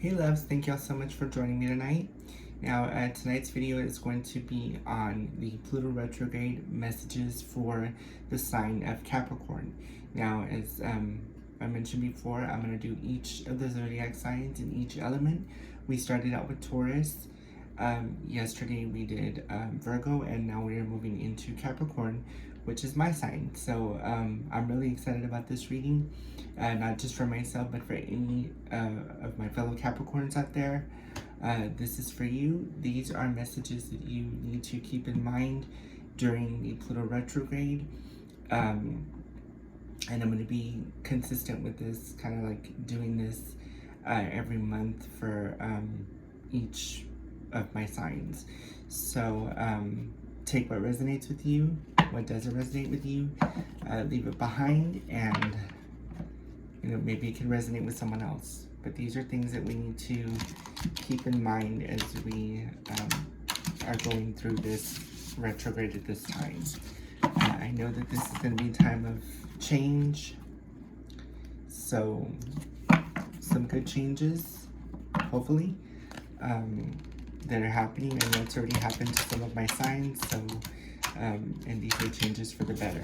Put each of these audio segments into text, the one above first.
Hey loves, thank y'all so much for joining me tonight. Now, tonight's video is going to be on the Pluto retrograde messages for the sign of Capricorn. Now, as I mentioned before, I'm going to do each of the zodiac signs in each element. We started out with Taurus. Yesterday we did Virgo, and now we are moving into Capricorn, which is my sign. So I'm really excited about this reading, not just for myself, but for any of my fellow Capricorns out there. This is for you. These are messages that you need to keep in mind during the Pluto retrograde. And I'm going to be consistent with this, kind of like doing this every month for each of my signs. So take what resonates with you, what doesn't resonate with you, leave it behind, and maybe it can resonate with someone else. But these are things that we need to keep in mind as we are going through this retrograde at this time. I know that this is going to be a time of change, so some good changes, hopefully, that are happening. I know it's already happened to some of my signs, so and these are changes for the better.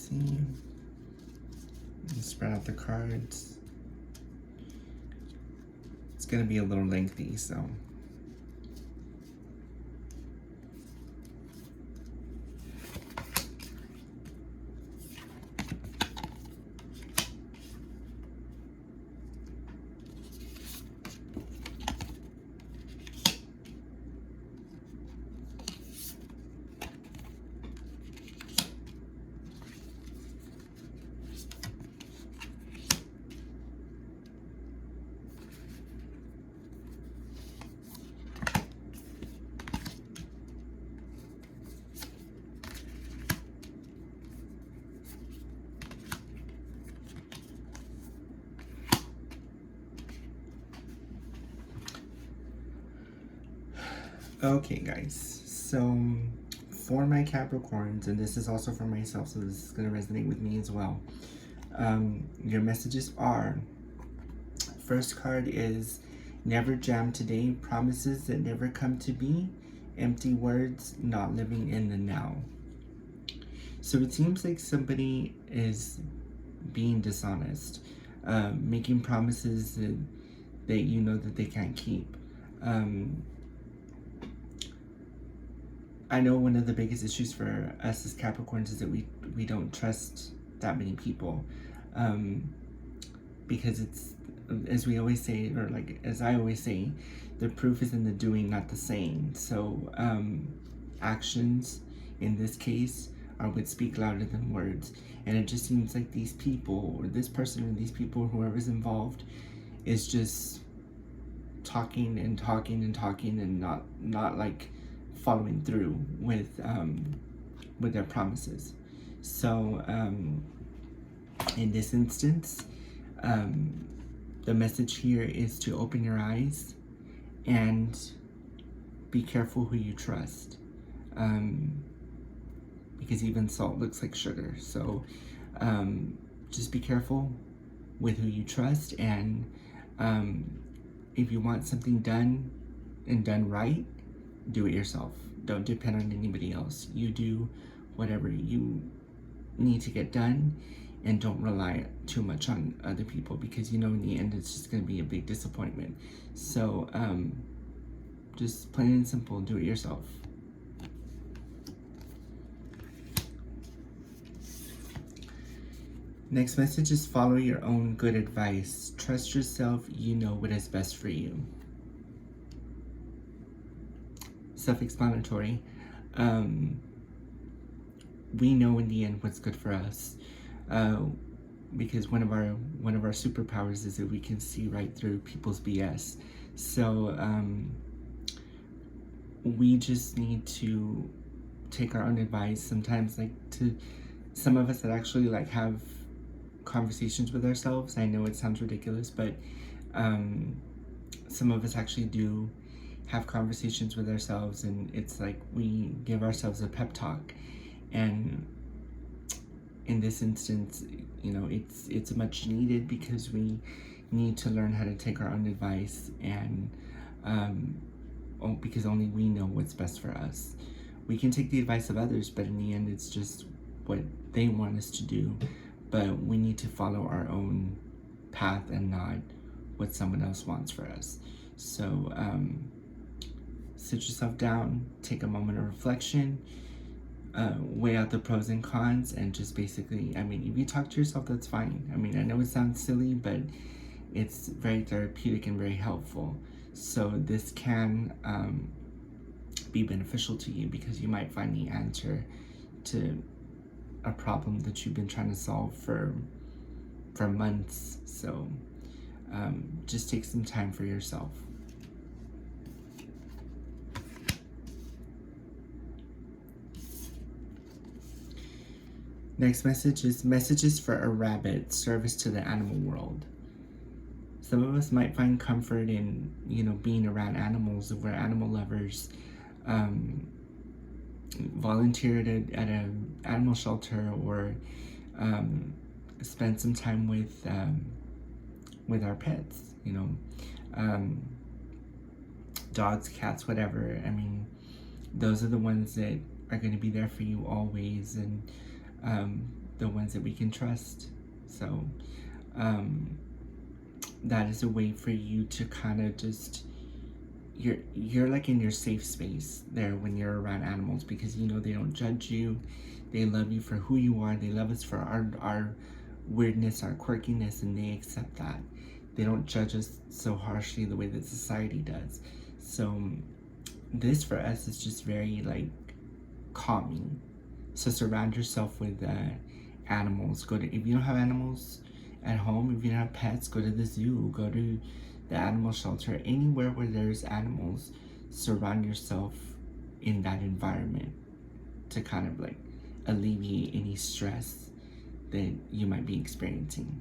see. Spread out the cards. It's going to be a little lengthy, so. Okay, guys, so for my Capricorns, and this is also for myself, so this is going to resonate with me as well. Your messages are, first card is never jam today, promises that never come to be, empty words, not living in the now. So it seems like somebody is being dishonest, making promises that you know that they can't keep. I know one of the biggest issues for us as Capricorns is that we don't trust that many people, because it's, as we always say, or like as I always say, the proof is in the doing, not the saying. So actions in this case are what speak louder than words, and it just seems like these people, or this person, or these people, whoever's involved, is just talking and talking and talking and not like following through with their promises. So in this instance, the message here is to open your eyes and be careful who you trust, because even salt looks like sugar. So just be careful with who you trust, and if you want something done and done right, do it yourself. Don't depend on anybody else. You do whatever you need to get done, and don't rely too much on other people, because you know in the end it's just going to be a big disappointment. So just plain and simple, do it yourself. Next message is follow your own good advice. Trust yourself, you know what is best for you. Self-explanatory. We know in the end what's good for us, because one of our superpowers is that we can see right through people's BS. So we just need to take our own advice. Sometimes, like, to some of us that actually like have conversations with ourselves. I know it sounds ridiculous, but some of us actually do have conversations with ourselves, and it's like we give ourselves a pep talk. And in this instance, you know, it's much needed, because we need to learn how to take our own advice, and because only we know what's best for us. We can take the advice of others, but in the end it's just what they want us to do. But we need to follow our own path and not what someone else wants for us. So sit yourself down, take a moment of reflection, weigh out the pros and cons, and just basically, I mean, if you talk to yourself, that's fine. I mean, I know it sounds silly, but it's very therapeutic and very helpful. So this can be beneficial to you, because you might find the answer to a problem that you've been trying to solve for months. So just take some time for yourself. Next message is messages for a rabbit, service to the animal world. Some of us might find comfort in, you know, being around animals. If we're animal lovers, volunteer at an animal shelter, or spend some time with our pets, you know, dogs, cats, whatever. I mean, those are the ones that are going to be there for you always, and the ones that we can trust. So that is a way for you to kind of just, you're like in your safe space there when you're around animals, because you know they don't judge you. They love you for who you are. They love us for our weirdness, our quirkiness, and they accept that. They don't judge us so harshly the way that society does. So this for us is just very like calming. So surround yourself with animals. If you don't have animals at home, if you don't have pets, go to the zoo, go to the animal shelter, anywhere where there's animals. Surround yourself in that environment to kind of like alleviate any stress that you might be experiencing.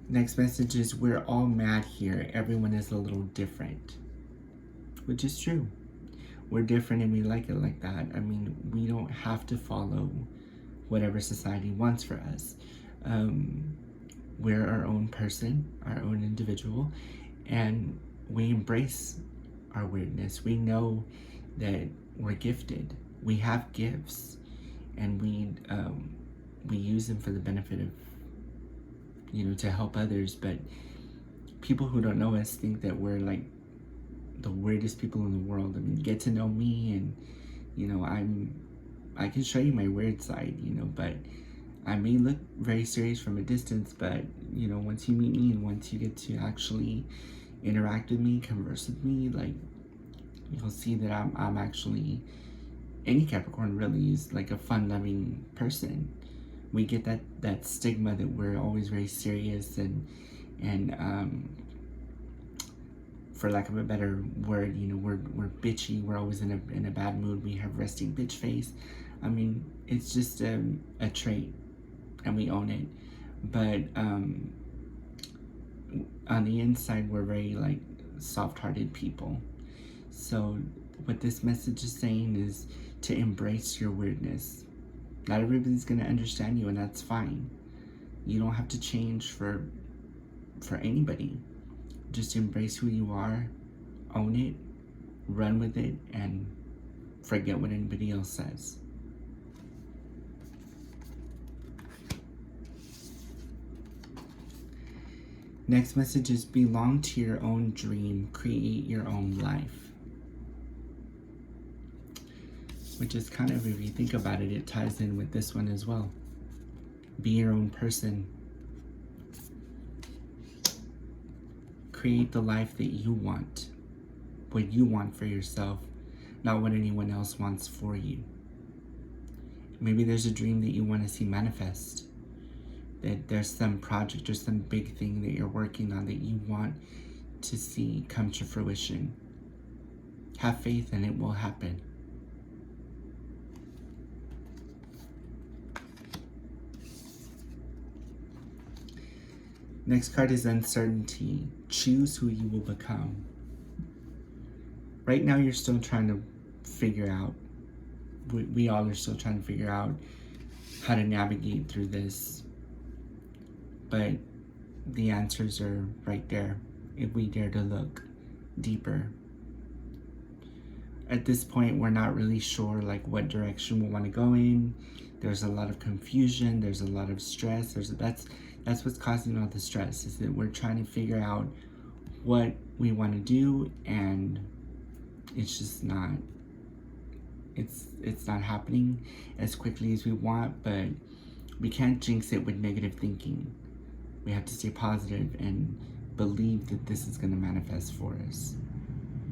Next message is, we're all mad here. Everyone is a little different. Which is true. We're different and we like it like that. I mean, we don't have to follow whatever society wants for us. We're our own person, our own individual, and we embrace our weirdness. We know that we're gifted. We have gifts, and we use them for the benefit of, you know, to help others. But people who don't know us think that we're like the weirdest people in the world. I mean, get to know me, and you know, I can show you my weird side, you know, but I may look very serious from a distance, but you know, once you meet me and once you get to actually interact with me, converse with me, like, you'll see that I'm actually, any Capricorn really is like a fun-loving person. We get that stigma that we're always very serious and for lack of a better word, you know, we're bitchy. We're always in a bad mood. We have resting bitch face. I mean, it's just a trait, and we own it. But on the inside, we're very like soft-hearted people. So what this message is saying is to embrace your weirdness. Not everybody's gonna understand you, and that's fine. You don't have to change for anybody. Just embrace who you are, own it, run with it, and forget what anybody else says. Next message is, belong to your own dream, create your own life. Which is kind of, if you think about it, it ties in with this one as well. Be your own person. Create the life that you want. What you want for yourself, not what anyone else wants for you. Maybe there's a dream that you want to see manifest. That there's some project or some big thing that you're working on that you want to see come to fruition. Have faith and it will happen. Next card is uncertainty. Choose who you will become. Right now you're still trying to figure out, we all are still trying to figure out how to navigate through this. But the answers are right there if we dare to look deeper. At this point, we're not really sure like what direction we want to go in. There's a lot of confusion. There's a lot of stress. That's what's causing all the stress, is that we're trying to figure out what we want to do, and it's just not, it's not happening as quickly as we want. But we can't jinx it with negative thinking. We have to stay positive and believe that this is going to manifest for us.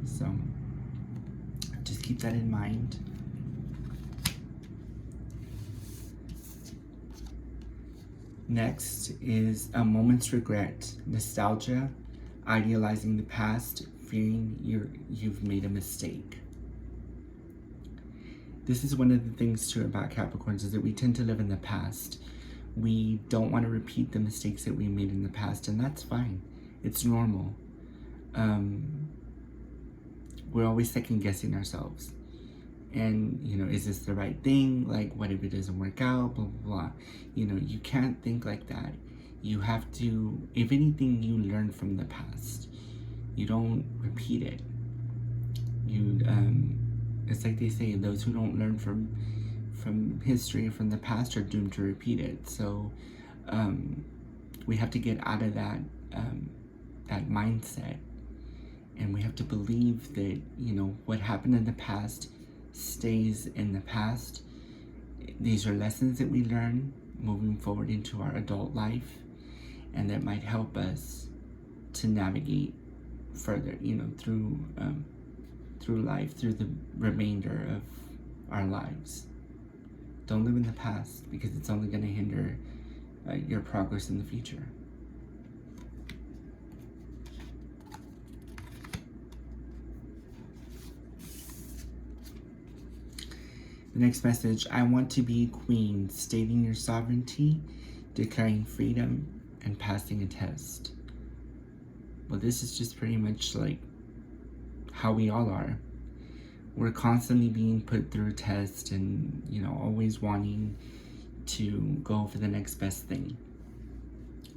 So just keep that in mind. Next is a moment's regret, nostalgia, idealizing the past, fearing you've made a mistake. This is one of the things too about Capricorns, is that we tend to live in the past. We don't want to repeat the mistakes that we made in the past, and that's fine. It's normal. We're always second guessing ourselves. And, you know, is this the right thing? Like, what if it doesn't work out? Blah, blah, blah. You know, you can't think like that. You have to, if anything, you learn from the past. You don't repeat it. You it's like they say, those who don't learn from history, from the past, are doomed to repeat it. So we have to get out of that mindset, and we have to believe that, you know, what happened in the past stays in the past. These are lessons that we learn moving forward into our adult life, and that might help us to navigate further, you know, through life, through the remainder of our lives. Don't live in the past, because it's only going to hinder your progress in the future. The next message: I want to be queen, stating your sovereignty, declaring freedom, and passing a test. Well, this is just pretty much like how we all are. We're constantly being put through tests, and, you know, always wanting to go for the next best thing.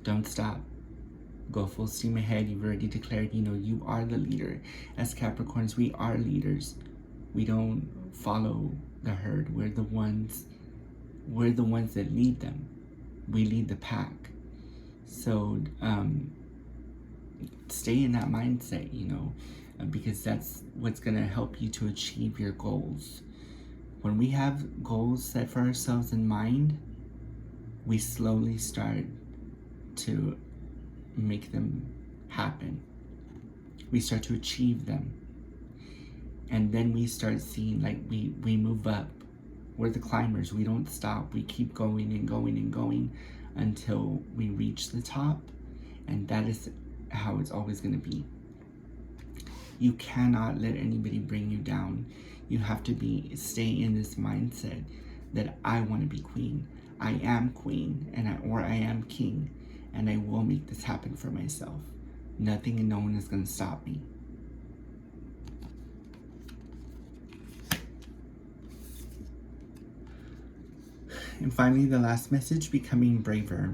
Don't stop. Go full steam ahead. You've already declared, you know, you are the leader. As Capricorns, we are leaders. We don't follow the herd. We're the ones that lead them. We lead the pack. So stay in that mindset, you know, because that's what's going to help you to achieve your goals. When we have goals set for ourselves in mind, we slowly start to make them happen. We start to achieve them. And then we start seeing, like, we move up. We're the climbers. We don't stop. We keep going and going and going until we reach the top. And that is how it's always going to be. You cannot let anybody bring you down. You have to stay in this mindset that I want to be queen. I am queen, or I am king, and I will make this happen for myself. Nothing and no one is going to stop me. And finally, the last message: becoming braver.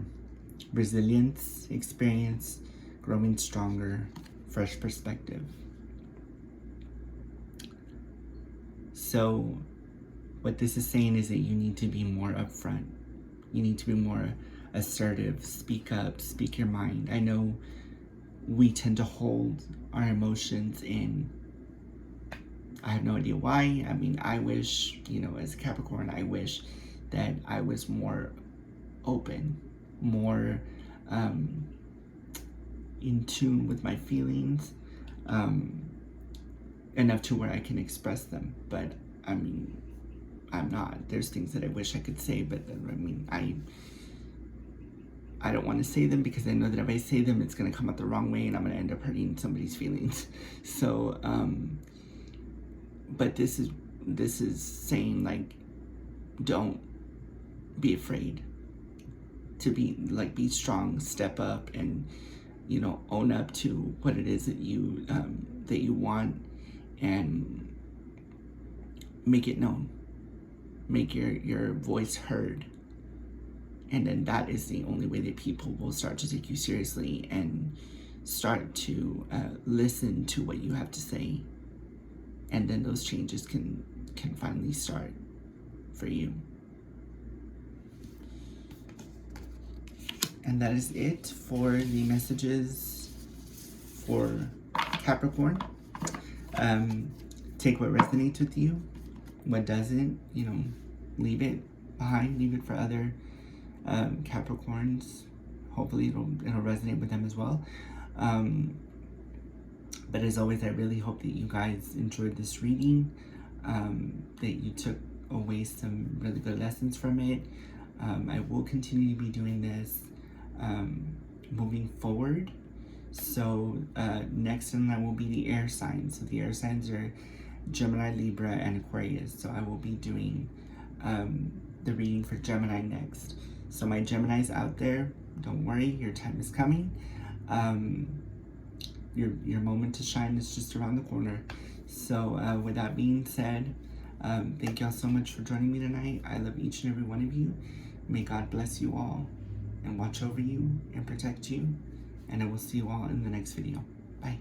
Resilience, experience, growing stronger, fresh perspective. So what this is saying is that you need to be more upfront. You need to be more assertive. Speak up, speak your mind. I know we tend to hold our emotions in. I have no idea why. I mean, I wish, you know, as a Capricorn, I wish that I was more open, more in tune with my feelings, enough to where I can express them. But I mean, I'm not. There's things that I wish I could say, but I mean, I don't want to say them, because I know that if I say them, it's going to come out the wrong way and I'm going to end up hurting somebody's feelings. So, but this is saying, like, don't be afraid to be strong, step up, and, you know, own up to what it is that you want, and make it known. Make your voice heard. And then that is the only way that people will start to take you seriously and start to listen to what you have to say. And then those changes can finally start for you. And that is it for the messages for Capricorn. Take what resonates with you. What doesn't, you know, leave it behind. Leave it for other Capricorns. Hopefully it'll resonate with them as well. But as always, I really hope that you guys enjoyed this reading, that you took away some really good lessons from it. I will continue to be doing this moving forward. So next in line will be the air signs. So the air signs are Gemini, Libra, and Aquarius. So I will be doing the reading for Gemini next. So my Geminis out there, don't worry, your time is coming. Your moment to shine is just around the corner. So with that being said, thank y'all so much for joining me tonight. I love each and every one of you. May God bless you all and watch over you and protect you. And I will see you all in the next video. Bye.